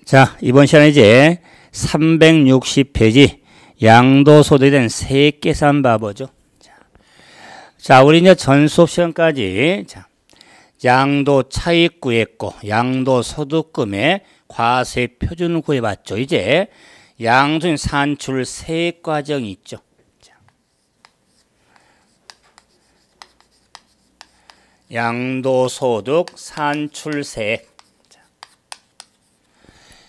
자, 이번 시간에 이제 360페이지 양도소득에 대한 세액계산 봐보죠. 자, 우리 이제 전 수업 시간까지 양도 차익 구했고 양도소득금의 과세 표준을 구해봤죠. 이제 양도인 산출 세액 과정이 있죠. 양도소득 산출세액.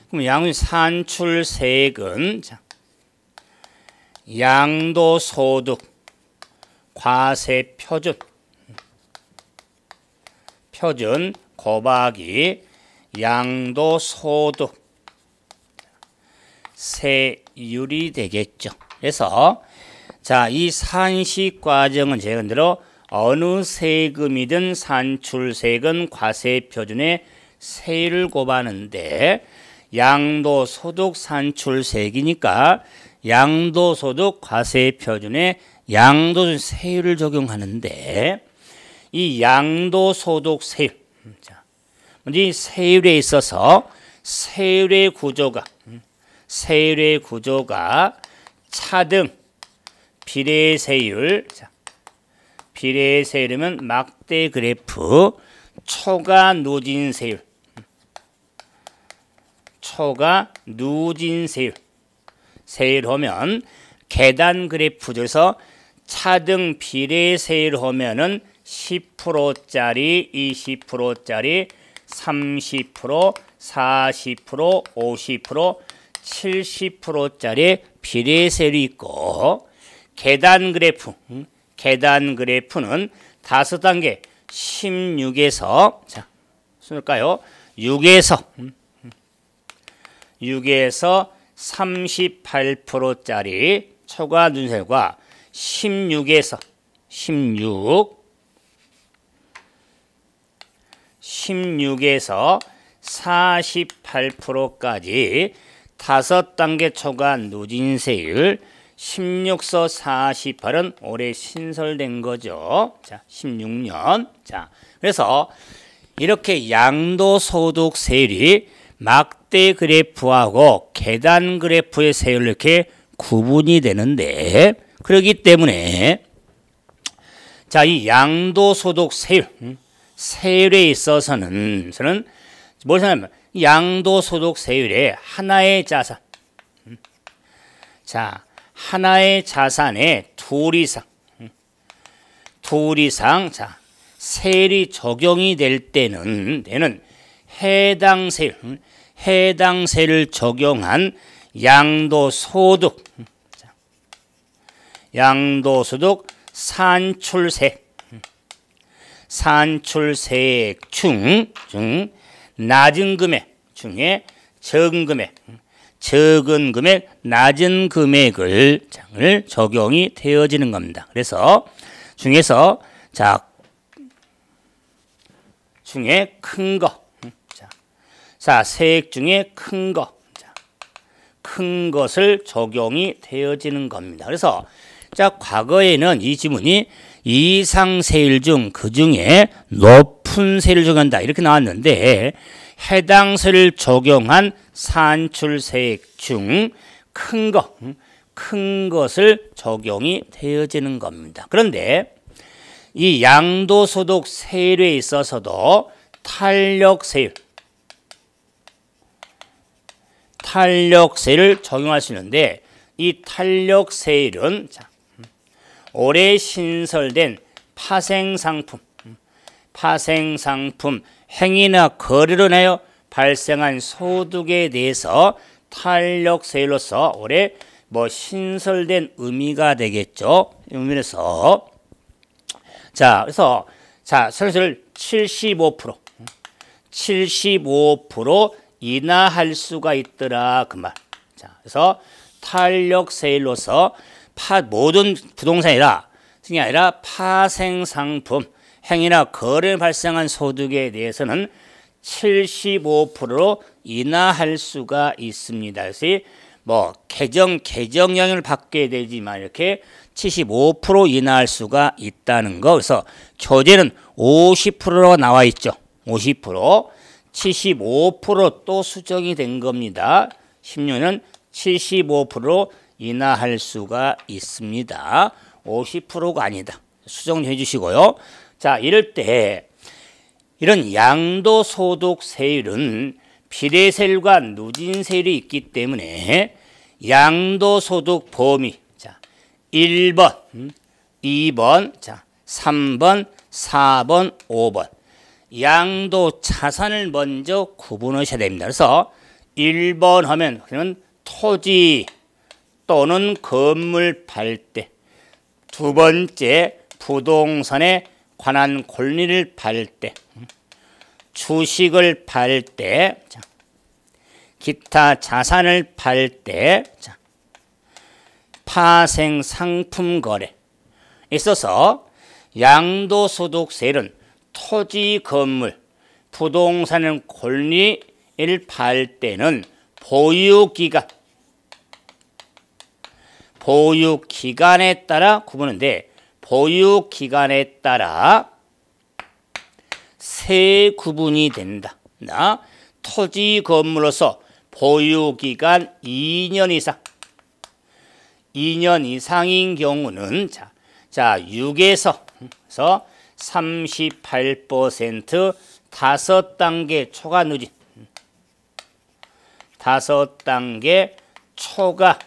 그럼 양도인 산출세액은 양도소득 과세 표준 곱하기 양도소득 세율이 되겠죠. 그래서 이 산식 과정은 제가 어느 세금이든 산출세액은 과세 표준의 세율을 곱하는데 양도소득 산출세액이니까 양도소득 과세 표준에 양도소득 세율을 적용하는데 이 양도소득 세율, 먼저 이 세율에 있어서 세율의 구조가 차등 비례세율, 비례세율이면 막대 그래프, 초과 누진세율, 세율 하면 계단 그래프 중에서 차등 비례세율 하면은 10%짜리, 20%짜리, 30%, 40%, 50%, 70%짜리 비례세율이 있고 계단 그래프는 5단계 16에서 쓸까요? 6에서 38%짜리 초과 누진세율과 16에서 48%까지 5단계 초과 누진세율 16서 48은 올해 신설된 거죠. 16년. 그래서 이렇게 양도소득 세율이 막대 그래프하고 계단 그래프의 세율로 이렇게 구분이 되는데 그렇기 때문에 이 양도소득 세율에 있어서는 뭘 생각하면 양도소득 세율의 하나의 자산 하나의 자산에 둘 이상 세율이 적용이 될 때는 해당 세율을 적용한 양도소득 산출세액 중 낮은 금액 중에 적은 금액 낮은 금액을 적용이 되어지는 겁니다. 그래서 중에서 중에 큰 거, 세액 중에 큰 것을 적용이 되어지는 겁니다. 그래서 과거에는 이 지문이 이상 세율 중 그 중에 높은 세율을 적용한다 이렇게 나왔는데 해당 세율을 적용한 산출세액 중 큰 것을 적용이 되어지는 겁니다. 그런데 이 양도소득 세율에 있어서도 탄력세율을 적용할 수 있는데 이 탄력세율은 올해 신설된 파생상품 행위나 거래로 인하여 발생한 소득에 대해서 탄력세율로서 올해 신설된 의미가 되겠죠. 의미에서 그래서 세율을 75% 인하할 수가 있더라 그 말. 그래서 탄력세율로서 모든 부동산이 아니라 파생상품 행위나 거래에 발생한 소득에 대해서는 75%로 인하할 수가 있습니다. 그래서 개정 영향을 받게 되지만 이렇게 75% 인하할 수가 있다는 거. 그래서 교재는 50%가 나와 있죠. 50%. 75%또 수정이 된 겁니다. 10년은 75% 인하할 수가 있습니다. 50%가 아니다. 수정해 주시고요. 자, 이럴 때 이런 양도소득세율은 비례세율과 누진세율이 있기 때문에 양도소득 범위, 자, 1번, 2번, 자, 3번, 4번, 5번 양도 자산을 먼저 구분하셔야 됩니다. 그래서 1번 하면 그러면 토지 또는 건물 팔 때, 두 번째 부동산에 관한 권리를 팔 때, 주식을 팔 때, 자, 기타 자산을 팔 때, 자, 파생 상품 거래에 있어서 양도소득세율은 토지, 건물, 부동산은 권리를 팔 때는 보유기간에 따라 구분하는데 보유기간에 따라 세 구분이 된다. 토지, 건물로서 보유기간 2년 이상, 2년 이상인 경우는 자 6에서 38% 5단계 초과 누진, 5단계 초과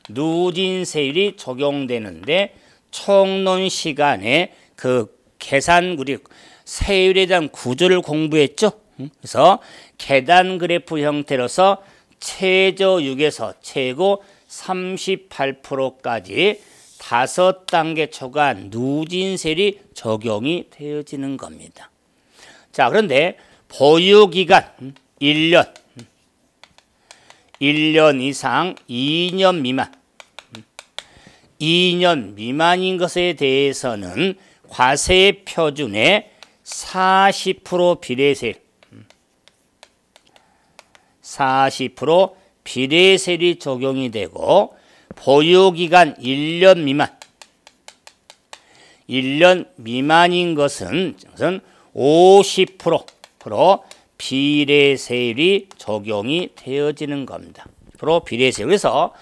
누진세율이 적용되는데 총론 시간에 그 계산 우리 세율에 대한 구조를 공부했죠. 그래서 계단 그래프 형태로서 최저 6에서 최고 38%까지 5단계 초과 누진세율이 적용이 되어지는 겁니다. 자, 그런데 보유기간 1년, 1년 이상 2년 미만, 2년 미만인 것에 대해서는 과세 표준의 40% 비례세율, 40% 비례세율이 적용이 되고 보유기간 1년 미만, 1년 미만인 것은 50% 비례세율이 적용이 되어지는 겁니다. 비례세율. 그래서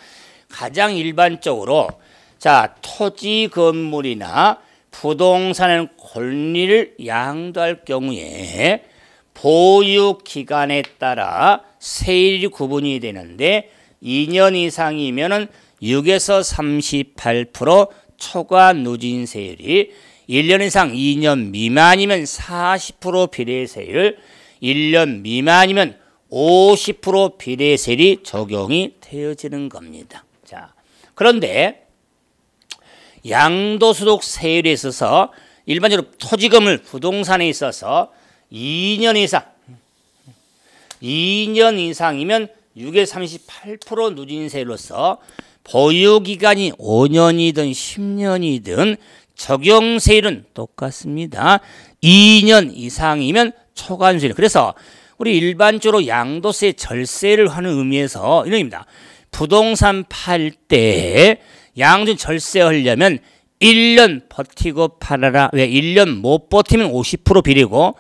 가장 일반적으로 자, 토지, 건물이나 부동산의 권리를 양도할 경우에 보유기간에 따라 세율이 구분이 되는데 2년 이상이면은 6에서 38% 초과 누진세율이, 1년 이상 2년 미만이면 40% 비례세율, 1년 미만이면 50% 비례세율이 적용이 되어지는 겁니다. 자, 그런데 양도소득세율에 있어서 일반적으로 토지, 건물, 부동산에 있어서 2년 이상이면 6에 38% 누진세율로서 보유기간이 5년이든 10년이든 적용세율은 똑같습니다. 2년 이상이면 초과세율. 그래서 우리 일반적으로 양도세 절세를 하는 의미에서 이런 의미입니다. 부동산 팔 때 양도 절세하려면 1년 버티고 팔아라. 왜? 1년 못 버티면 50% 비례고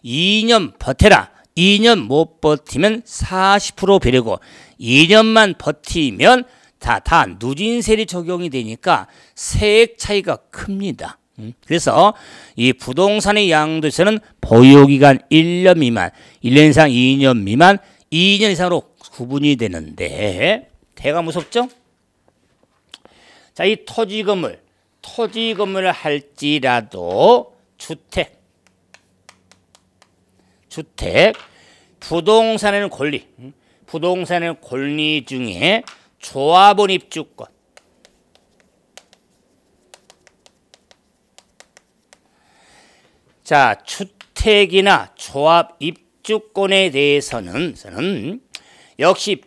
2년 버텨라. 2년 못 버티면 40% 비례고 2년만 버티면 다 누진세율이 적용이 되니까 세액 차이가 큽니다. 그래서 이 부동산의 양도세는 보유기간 1년 미만, 1년 이상 2년 미만, 2년 이상으로 구분이 되는데 대가 무섭죠? 자, 이 토지 건물을 할지라도 주택, 부동산에는 권리 중에 조합원 입주권, 자, 주택이나 조합 입주권에 대해서는 역시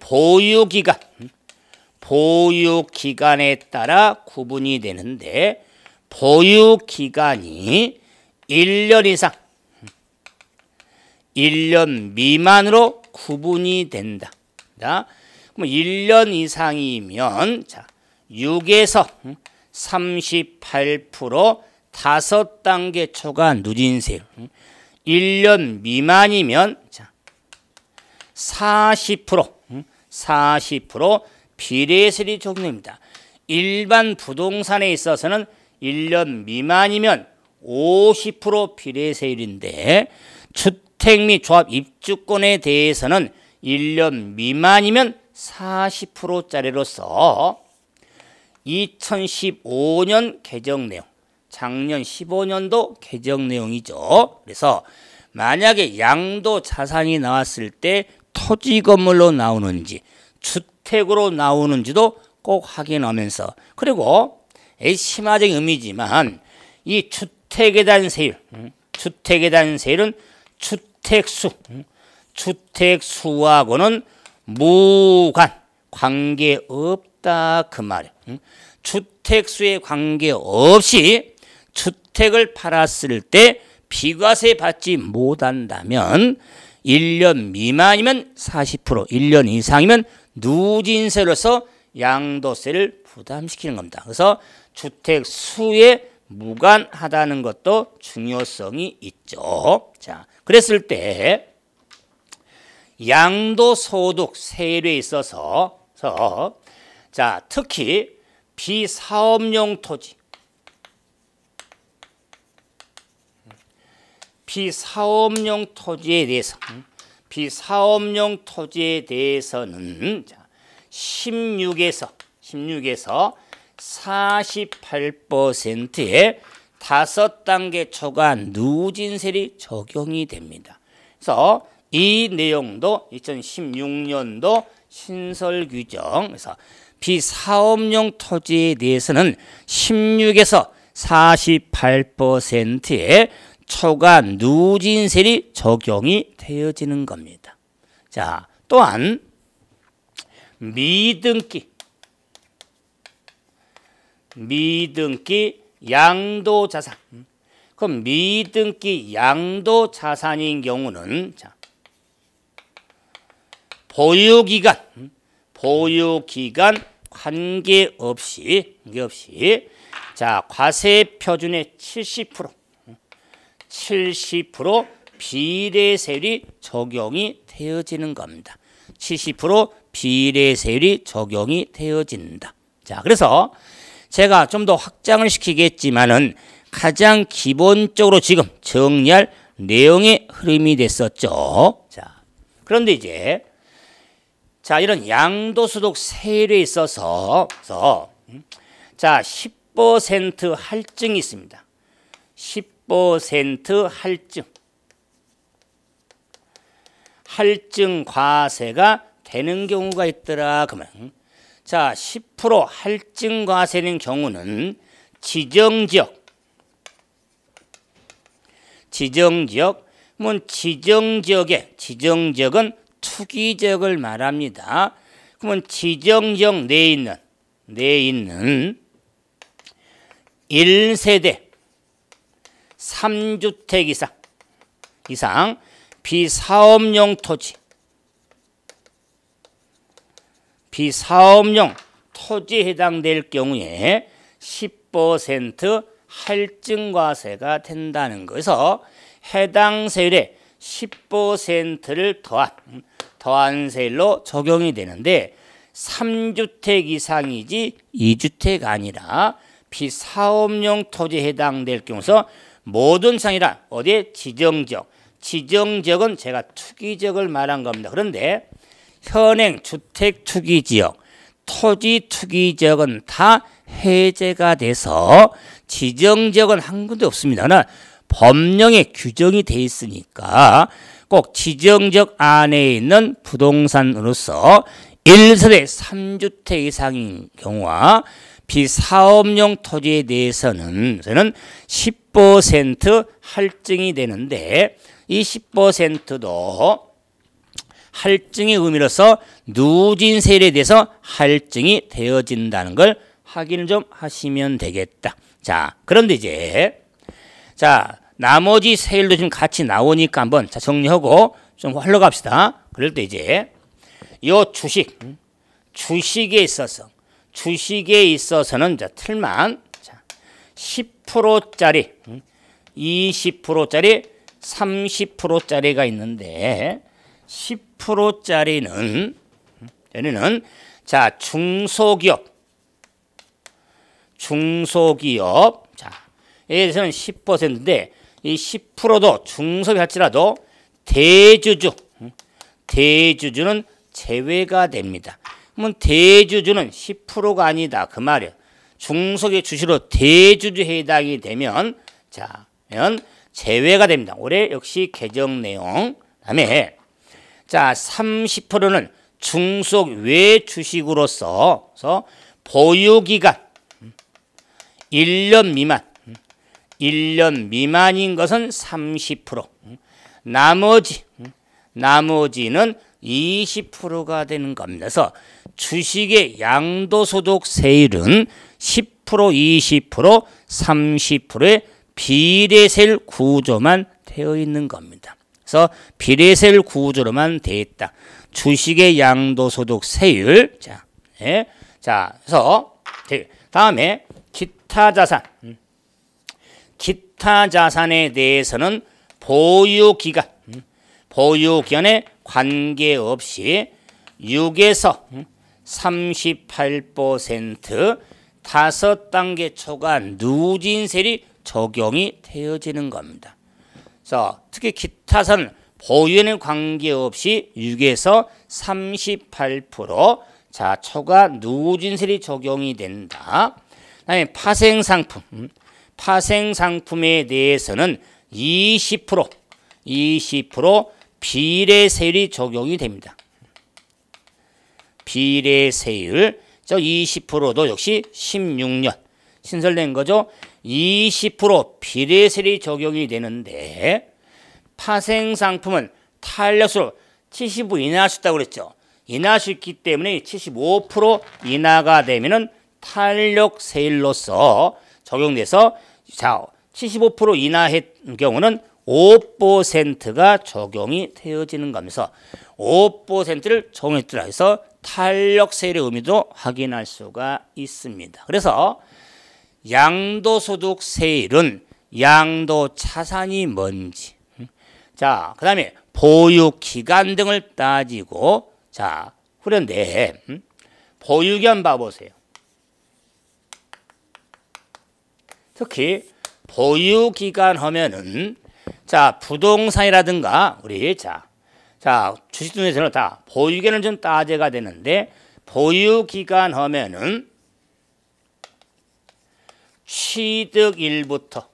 보유기간에 따라 구분이 되는데 보유기간이 1년 이상, 1년 미만으로 구분이 된다. 자, 그럼 1년 이상이면 자, 6에서 38% 5단계 초과 누진세율. 1년 미만이면 자, 40% 비례세율이 적용됩니다. 일반 부동산에 있어서는 1년 미만이면 50% 비례세율인데 주택 및 조합 입주권에 대해서는 1년 미만이면 40%짜리로서 2015년 개정 내용, 작년 15년도 개정 내용이죠. 그래서 만약에 양도 자산이 나왔을 때 토지 건물로 나오는지 주택으로 나오는지도 꼭 확인하면서, 그리고 심화적인 의미지만 이 주택에 대한 세율, 주택에 대한 세율은 주택수하고는 무관, 관계없다 그 말이에요. 주택수에 관계없이 주택을 팔았을 때 비과세 받지 못한다면 1년 미만이면 40%, 1년 이상이면 누진세로서 양도세를 부담시키는 겁니다. 그래서 주택수에 무관하다는 것도 중요성이 있죠. 자, 그랬을 때 양도소득 세율에 있어서 자, 특히 비사업용 토지, 비사업용 토지에 대해서는 16에서 48%의 5단계 초과 누진세율이 적용이 됩니다. 그래서 이 내용도 2016년도 신설 규정에서 비사업용 토지에 대해서는 16에서 48%의 초과 누진세율이 적용이 되어지는 겁니다. 자, 또한 미등기 양도자산. 그럼 미등기 양도자산인 경우는 자, 보유기간 관계없이 자, 과세 표준의 70% 비례세율이 적용이 되어지는 겁니다. 70% 비례세율이 적용이 되어진다. 자, 그래서 제가 좀 더 확장을 시키겠지만은 가장 기본적으로 지금 정리할 내용의 흐름이 됐었죠. 자, 그런데 이제 자, 이런 양도소득 세율에 있어서 자, 10% 할증이 있습니다. 10% 할증 과세가 되는 경우가 있더라. 그러면 자, 10% 할증 과세는 경우는 지정지역은 투기지역을 말합니다. 그러면 지정지역 내에 있는 1세대 3주택 이상 비사업용 토지에 해당될 경우에 10% 할증과세가 된다는 것에서 해당 세율의 10%를 더한 세율로 적용이 되는데 3주택 이상이지 2주택 아니라 비사업용 토지에 해당될 경우서 모든 상이라 어디에 지정지역은 제가 투기지역을 말한 겁니다. 그런데 현행 주택 투기지역, 토지 투기지역은 다 해제가 돼서 지정지역은 한 군데 없습니다. 그러나 법령에 규정이 돼 있으니까 꼭 지정지역 안에 있는 부동산으로서 1세대 3주택 이상인 경우와 비사업용 토지에 대해서는 10% 할증이 되는데 이 10%도 할증의 의미로서 누진세율에 대해서 할증이 되어진다는 걸 확인을 좀 하시면 되겠다. 자, 그런데 이제 자, 나머지 세율도 지금 같이 나오니까 한번 정리하고 좀 흘러갑시다. 그럴 때 이제 요 주식에 있어서는 자, 틀만 10%짜리, 20%짜리, 30%짜리가 있는데 10%짜리는 얘는 자 중소기업 자 예를 들어서는 10%인데 이 10%도 중소기업 할지라도 대주주는 제외가 됩니다. 그러면 대주주는 10%가 아니다 그 말이에요. 중소기업 주식으로 대주주 해당이 되면 자 제외가 됩니다. 올해 역시 개정 내용. 그다음에 자 30%는 중소기업 외 주식으로서 보유기간 1년 미만인 것은 30%, 나머지는 20%가 되는 겁니다. 그래서 주식의 양도소득세율은 10%, 20%, 30%의 비례세율 구조만 되어 있는 겁니다. 그래서 비례세율 구조로만 되어 있다. 주식의 양도소득세율. 그래서 다음에 기타 자산에 대해서는 보유기간에 관계없이 6에서 38% 5단계 초과 누진세율이 적용이 되어지는 겁니다. 그래서 특히 기타 자산 보유에는 관계없이 6에서 38% 자 초과 누진세율이 적용이 된다. 그다음에 파생상품에 대해서는 20% 비례세율이 적용이 됩니다. 비례세율 저 20%도 역시 16년 신설된 거죠. 20% 비례세율이 적용이 되는데 파생상품은 탄력수로 75 인하할 수 있다고 그랬죠. 인하할 수 있기 때문에 75% 인하가 되면은 탄력세율로서 적용돼서 자 75% 인하한 경우는 5%가 적용이 되어지는 거면서 5%를 적용했더라 해서 탄력세율의 의미도 확인할 수가 있습니다. 그래서 양도소득세율은 양도자산이 뭔지 자 그다음에 보유기간 등을 따지고 자 그런데 보유기간 봐보세요. 특히 보유기간 하면은 자 부동산이라든가 우리 자 주식 중에서는 다 보유기간은 좀 따져가 되는데 보유기간 하면은 취득일부터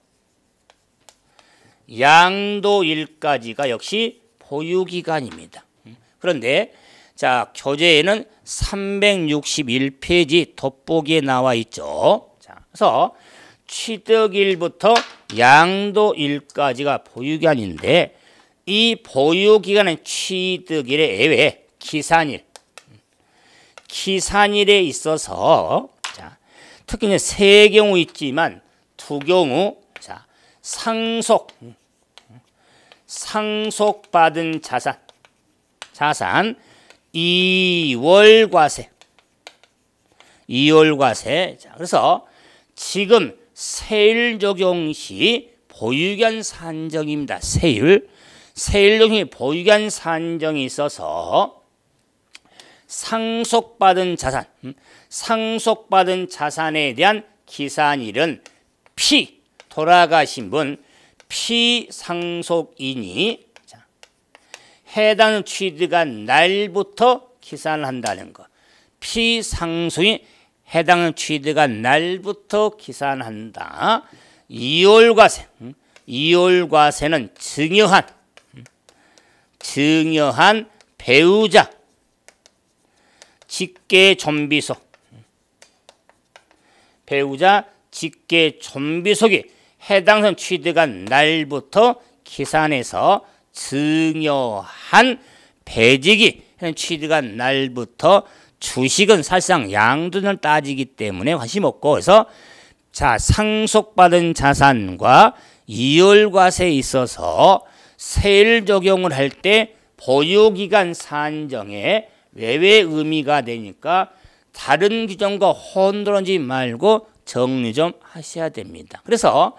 양도일까지가 역시 보유기간입니다. 그런데 자 교재에는 361페이지 돋보기에 나와 있죠. 자 그래서 취득일부터 양도일까지가 보유기간인데 이 보유기간은 취득일에 예외 기산일에 있어서 자, 특히 이제 세 경우 있지만 두 경우 자, 상속받은 자산 이월과세 자, 그래서 지금 세율 적용 시 보유기간 산정입니다. 세율 적용이 보유기간 산정이 있어서 상속받은 자산에 대한 기산일은 돌아가신 분 피상속인이 해당 취득한 날부터 기산을 한다는 것. 피상속이 해당 취득한 날부터 기산한다. 이월과세는 증여한 배우자 직계존비속이 해당 취득한 날부터 기산해서 증여한 배직이 취득한 날부터 주식은 사실상 양도를 따지기 때문에 관심 없고 그래서 자 상속받은 자산과 이월과세에 있어서 세율 적용을 할 때 보유기간 산정에 외외 의미가 되니까 다른 규정과 혼돈하지 말고 정리 좀 하셔야 됩니다. 그래서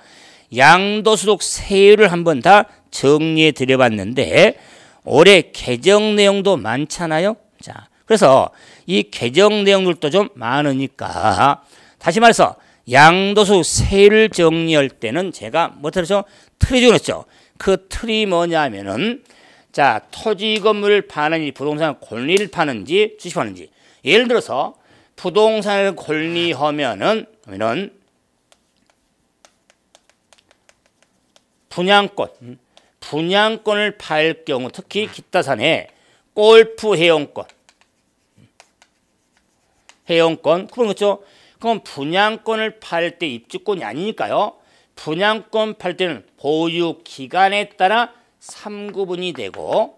양도소득 세율을 한번 다 정리해 드려봤는데 올해 개정 내용도 많잖아요. 자, 그래서 이 개정 내용들도 좀 많으니까 다시 말해서 양도소 세율 정리할 때는 제가 뭐라죠? 틀이 주었죠. 그 틀이 뭐냐면은 자, 토지 건물을 파는지 부동산 권리를 파는지 주식하는지. 예를 들어서 부동산을 권리하면은 분양권을 팔 경우 특히 기타산에 골프 회원권 그럼 그렇죠. 그럼 분양권을 팔 때 입주권이 아니니까요. 분양권 팔 때는 보유 기간에 따라 3구분이 되고,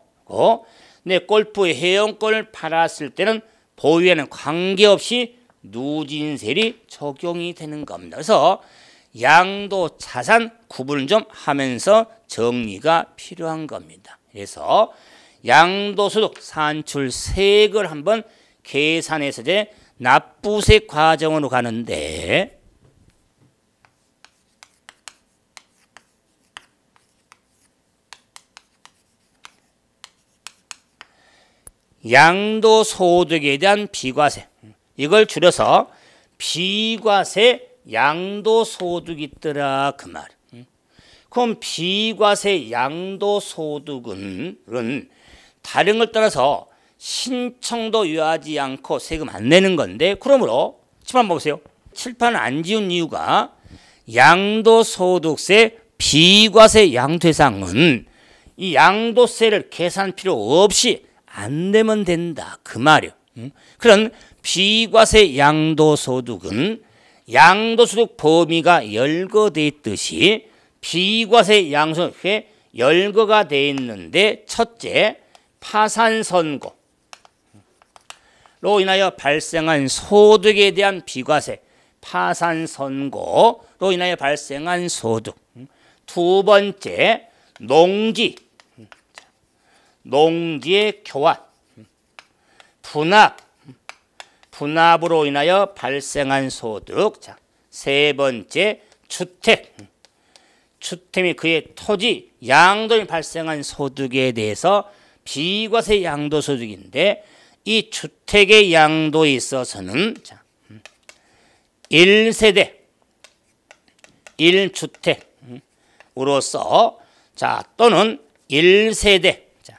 네, 골프 회원권을 팔았을 때는 보유에는 관계없이 누진세율이 적용이 되는 겁니다. 그래서 양도 자산 구분을 좀 하면서 정리가 필요한 겁니다. 그래서 양도소득 산출세액을 한번 계산해서 이제 납부세 과정으로 가는데 양도소득에 대한 비과세, 이걸 줄여서 비과세 양도소득이 있더라 그 말. 그럼 비과세 양도소득은 다른 걸 떠나서 신청도 요하지 않고 세금 안 내는 건데, 그러므로 칠판 보세요. 칠판 안 지운 이유가 양도소득세 비과세 양도대상은 이 양도세를 계산 필요 없이 안 내면 된다 그 말이요. 그런 비과세 양도소득은 양도소득 범위가 열거돼 있듯이 비과세 양도소득에 열거가 돼 있는데, 첫째 파산선고로 인하여 발생한 소득에 대한 비과세, 파산선고로 인하여 발생한 소득. 두 번째 농지의 교환, 분합으로 인하여 발생한 소득. 자, 세 번째 주택 및 그의 토지, 양도에 발생한 소득에 대해서 비과세 양도소득인데, 이 주택의 양도에 있어서는 자, 1세대 1주택으로서 자, 또는 1세대 자,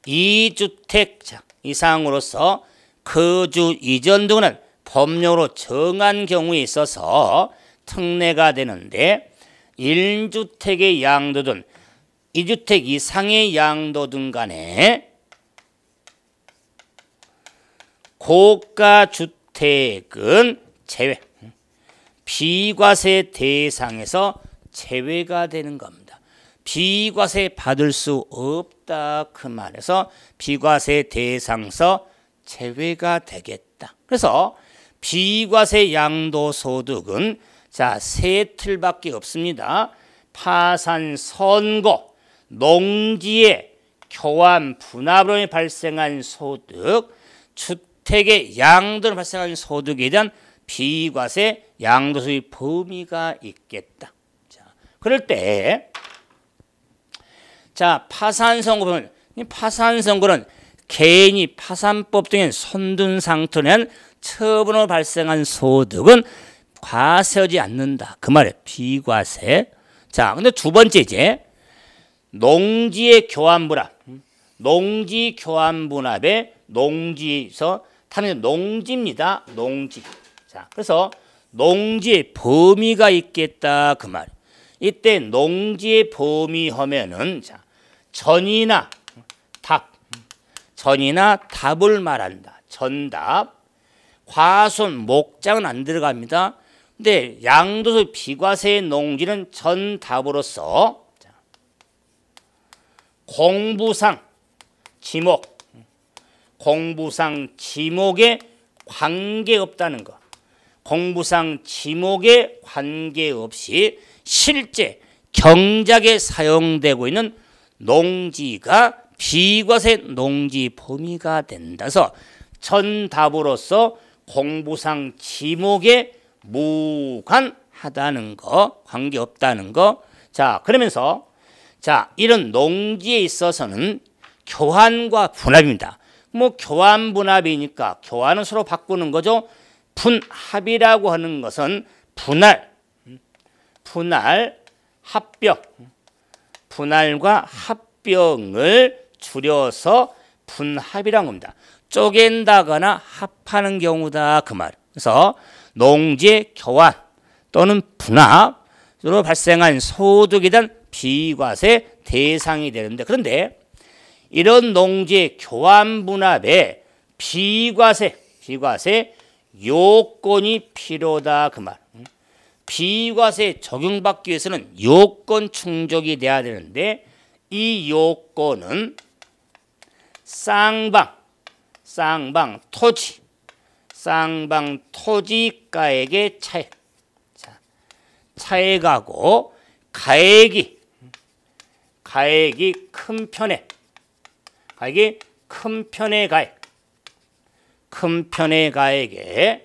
2주택 자, 이상으로서 거주 이전 등은 법령으로 정한 경우에 있어서 특례가 되는데, 1주택의 양도든 2주택 이상의 양도든 간에 고가주택은 제외, 비과세 대상에서 제외가 되는 겁니다. 비과세 받을 수 없다 그 말에서 비과세 대상에서 제외가 되겠다. 그래서 비과세 양도소득은 자, 세 틀밖에 없습니다. 파산선고, 농지의 교환 분합으로 발생한 소득, 주택의 양도로 발생한 소득에 대한 비과세 양도소득의 범위가 있겠다. 자, 그럴 때 자, 파산선고 보면 파산선고는 개인이 파산법 등의 손든 상태로 한 처분으로 발생한 소득은 과세하지 않는다. 그 말이에요. 비과세. 자, 근데 두 번째 이제 농지의 교환 분합. 농지 교환 분합에 농지에서 타는 농지입니다. 농지. 자, 그래서 농지의 범위가 있겠다 그 말. 이때 농지의 범위 하면은 자, 전이나 답을 말한다. 전답. 과손, 목장은 안 들어갑니다. 근데 양도소 비과세 농지는 전답으로서 공부상 지목에 관계없다는 것. 공부상 지목에 관계없이 실제 경작에 사용되고 있는 농지가 비과세 농지 범위가 된다서 전답으로서 공부상 지목에 무관하다는 거, 관계없다는 거. 자, 그러면서 자, 이런 농지에 있어서는 교환과 분합입니다. 뭐 교환 분합이니까 교환은 서로 바꾸는 거죠. 분합이라고 하는 것은 분할, 합병, 분할과 합병을 줄여서 분합이라는 겁니다. 쪼갠다거나 합하는 경우다 그 말. 그래서 농지의 교환 또는 분합으로 발생한 소득에 대한 비과세 대상이 되는데, 그런데 이런 농지의 교환 분합에 비과세 요건이 필요다 그 말. 비과세 적용받기 위해서는 요건 충족이 돼야 되는데, 이 요건은 쌍방 토지가액의 차액. 자, 차액하고 가액이 큰 편의 가액의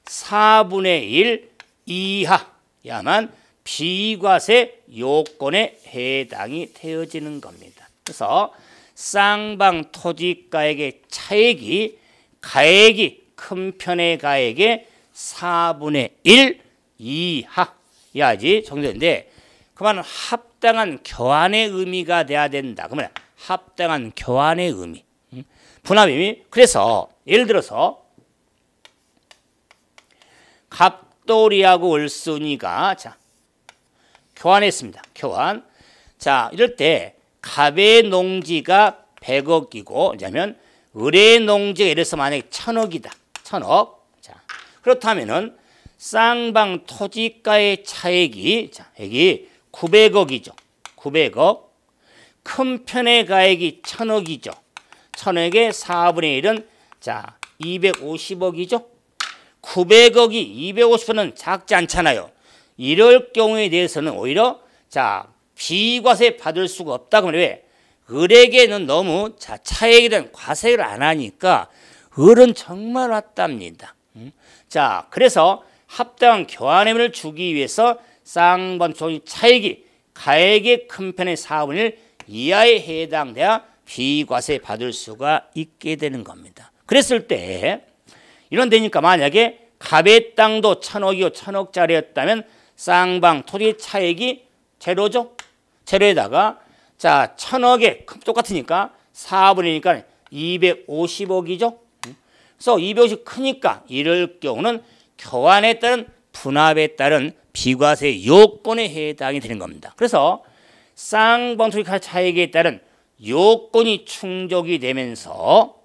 4분의 1 이하야만 비과세 요건에 해당이 되어지는 겁니다. 그래서 쌍방 토지가액의 차액이 가액이 큰 편의 가액의 4분의 1 이하야지 정도인데, 그 말은 합당한 교환의 의미가 돼야 된다. 그러면 합당한 교환의 의미, 분합 의미. 그래서 예를 들어서 갑돌이하고 을순이가 교환했습니다. 교환. 자, 이럴 때 갑의 농지가 100억이고, 왜냐면 을의 농지가 예를 들어서 만약에 1000억이다. 1000억. 자, 그렇다면은 쌍방 토지가의 차액이 액이 900억이죠. 900억. 큰 편의 가액이 1000억이죠. 1000억의 4분의 1은 250억이죠. 900억이 250억은 작지 않잖아요. 이럴 경우에 대해서는 오히려 비과세 받을 수가 없다. 그러면 왜? 을에게는 너무 차액에 대한 과세를 안 하니까 을은 정말 왔답니다. 자, 그래서 합당한 교환의미를 주기 위해서 쌍방 토지 차액이 가액의 큰 편의 4분의 1 이하에 해당돼야 비과세 받을 수가 있게 되는 겁니다. 그랬을 때 이런 데니까 만약에 갑의 땅도 1000억이고 1000억짜리였다면 쌍방 토지 차액이 제로죠. 제로에다가 1000억에 똑같으니까 4분이니까 250억이죠. 그래서 250이 크니까 이럴 경우는 교환에 따른 분합에 따른 비과세 요건에 해당이 되는 겁니다. 그래서 쌍방 토지 차액에 따른 요건이 충족이 되면서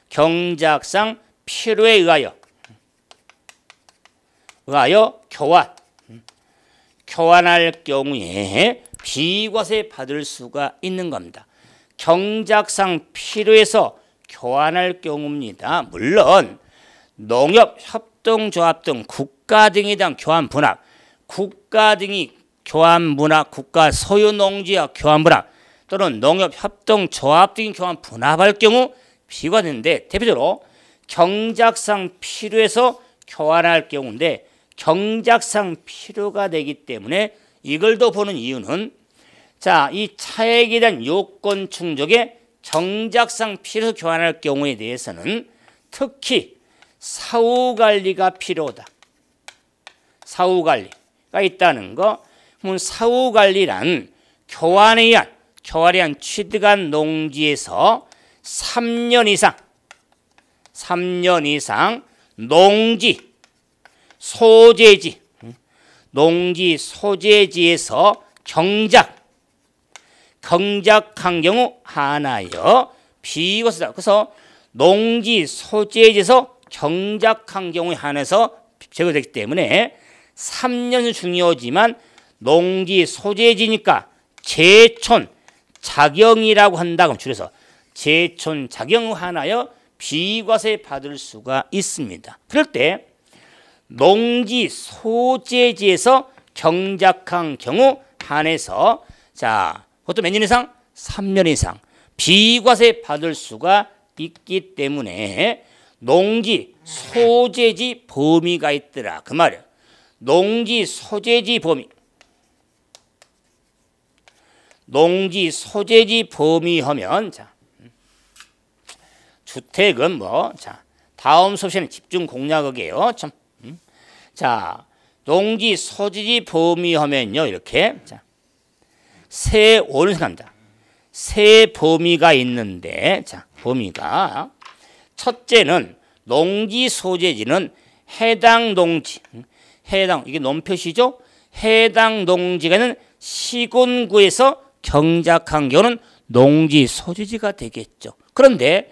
경작상 필요에 의하여 교환할 경우에 비과세 받을 수가 있는 겁니다. 경작상 필요해서 교환할 경우입니다. 물론 농협, 협동조합 등 국가 등에 대한 교환 분합, 국가 등이 교환 분합, 국가 소유 농지와 교환 분합 또는 농협, 협동조합 등이 교환 분합할 경우 비과세인데, 대표적으로 경작상 필요해서 교환할 경우인데, 경작상 필요가 되기 때문에 이걸 더 보는 이유는 이 차액에 대한 요건 충족에 경작상 필요해서 교환할 경우에 대해서는 특히 사후관리가 필요하다. 사후관리가 있다는 거. 그러면 사후관리란 교환에 의한 취득한 농지에서 3년 이상 농지 소재지에서 경작한 경우 하나여 비과세다. 그래서 농지 소재지에서 경작한 경우에 한해서 제거되기 때문에 3년은 중요하지만 농지 소재지니까 제촌 작용이라고 한다. 그럼 줄여서 제촌 작용 하나여 비과세 받을 수가 있습니다. 그럴 때 농지 소재지에서 경작한 경우 한해서 그것도 몇 년 이상? 3년 이상 비과세 받을 수가 있기 때문에 농지 소재지 범위가 있더라 그 말이에요. 농지 소재지 범위. 농지 소재지 범위 하면 자, 주택은 뭐 자, 다음 수업시간에 집중 공략하게요. 참. 자, 농지 소재지 범위 하면요. 이렇게 자, 세 오는 생각합니다. 세 범위가 있는데 자, 범위가 첫째는 농지 소재지는 해당 농지, 해당 이게 논표시죠? 해당 농지가 있는 시군구에서 경작한 경우는 농지 소재지가 되겠죠. 그런데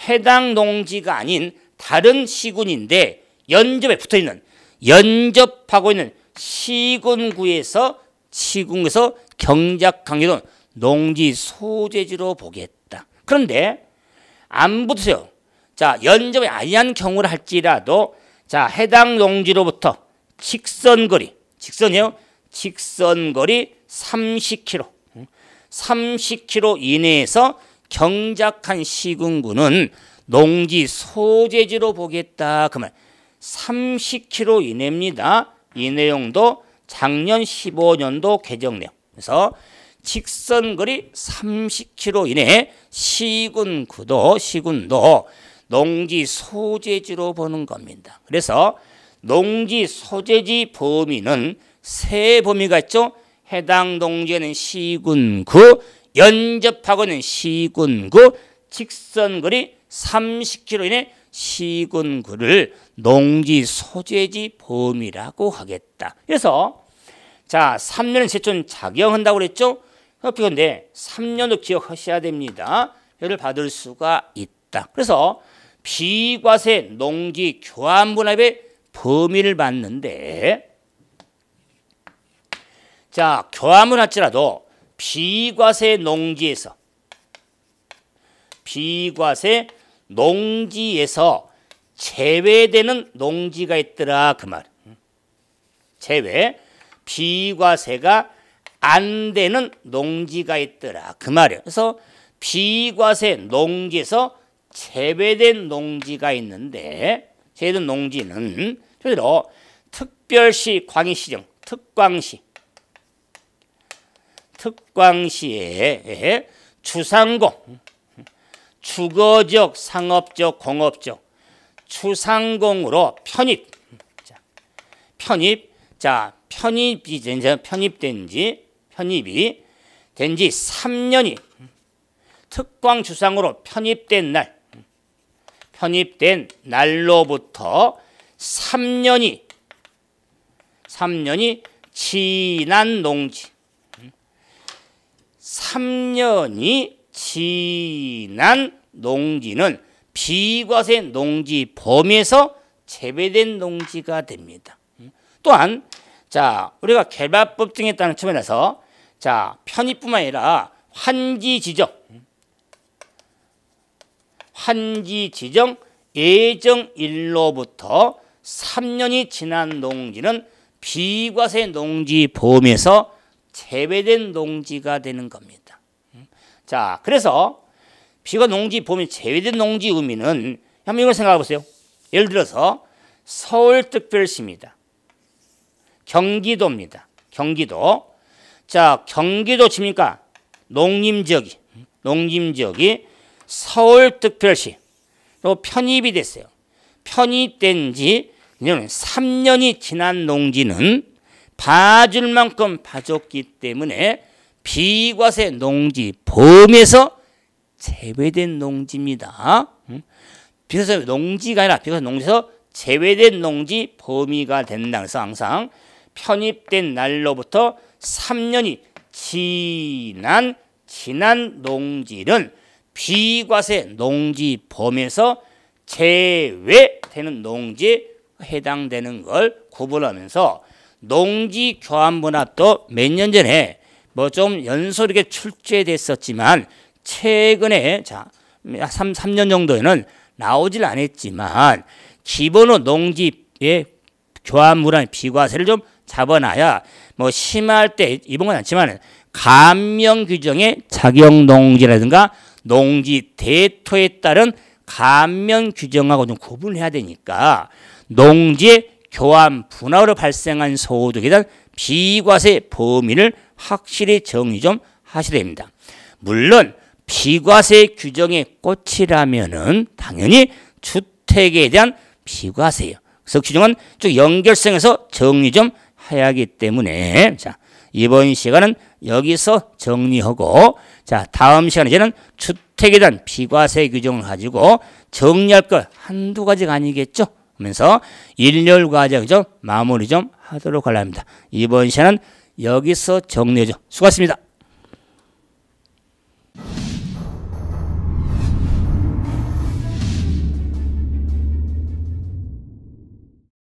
해당 농지가 아닌 다른 시군인데 연접하고 있는 시군구에서 경작한 경우는 농지 소재지로 보겠다. 그런데 안 붙으세요. 자, 연접이 아니한 경우를 할지라도 자, 해당 농지로부터 직선거리 30km, 30km 이내에서 경작한 시군구는 농지 소재지로 보겠다. 그 말. 30km 이내입니다. 이 내용도 작년 15년도 개정 내용. 그래서 직선거리 30km 이내 시군도 농지 소재지로 보는 겁니다. 그래서 농지 소재지 범위는 세 범위가 있죠. 해당 농지에는 시군구, 연접하고 있는 시군구, 직선거리 30km 이내 시군구를 농지 소재지 범위라고 하겠다. 그래서 자, 3년은 제촌 작용한다고 그랬죠. 그런데 3년도 기억하셔야 됩니다. 를 받을 수가 있다. 그래서 비과세 농지 교환분합의 범위를 받는데 자, 교환을 할지라도 비과세 농지에서 제외되는 농지가 있더라 그 말. 제외 비과세가 안 되는 농지가 있더라 그 말이에요. 그래서 비과세 농지에서 제외된 농지가 있는데 제외된 농지는 예를 특별시 광역시정 특광시에 주상공 주거적 상업적 공업적 추상공으로 편입이 된 지 3년이 특광 주상으로 편입된 날로부터 3년이 지난 농지 3년이 지난 농지는 비과세 농지 범위에서 제외된 농지가 됩니다. 또한 자, 우리가 개발법 등에 따른 측면에서 자, 편입뿐만 아니라 환지 지정 예정일로부터 3년이 지난 농지는 비과세 농지 범위에서 제외된 농지가 되는 겁니다. 자, 그래서 비과세 농지 범위 제외된 농지 의미는 한번 이걸 생각해 보세요. 예를 들어서 서울특별시입니다. 경기도입니다. 경기도. 자, 경기도 칩니까? 농림지역이 서울특별시로 편입이 됐어요. 편입된 지 3년이 지난 농지는 봐줄 만큼 봐줬기 때문에 비과세 농지 범위에서 제외된 농지입니다. 비과세 농지가 아니라 비과세 농지에서 제외된 농지 범위가 된다. 그래서 항상 편입된 날로부터 3년이 지난 농지는 비과세 농지 범위에서 제외되는 농지에 해당되는 걸 구분하면서 농지 교환분합도 몇 년 전에 뭐 좀 연소하게 출제됐었지만 최근에 자 3년 정도에는 나오질 않았지만 기본으로 농지의 교환분합 비과세를 좀 잡아놔야 뭐 심할 때 이번 건 않지만 감면 규정의 작용 농지라든가 농지 대토에 따른 감면 규정하고 좀 구분해야 되니까 농지의 교환 분할로 발생한 소득에 대한 비과세 범위를 확실히 정리 좀 하셔야 됩니다. 물론 비과세 규정의 꽃이라면은 당연히 주택에 대한 비과세예요. 그래서 규정은 쭉 연결성에서 정리 좀 해야 하기 때문에 자, 이번 시간은 여기서 정리하고 자, 다음 시간에 저는 주택에 대한 비과세 규정을 가지고 정리할 것 한두 가지가 아니겠죠? 하면서 일렬 과정 좀 마무리 좀 하도록 하려 합니다. 이번 시간은 여기서 정리해줘. 수고하셨습니다.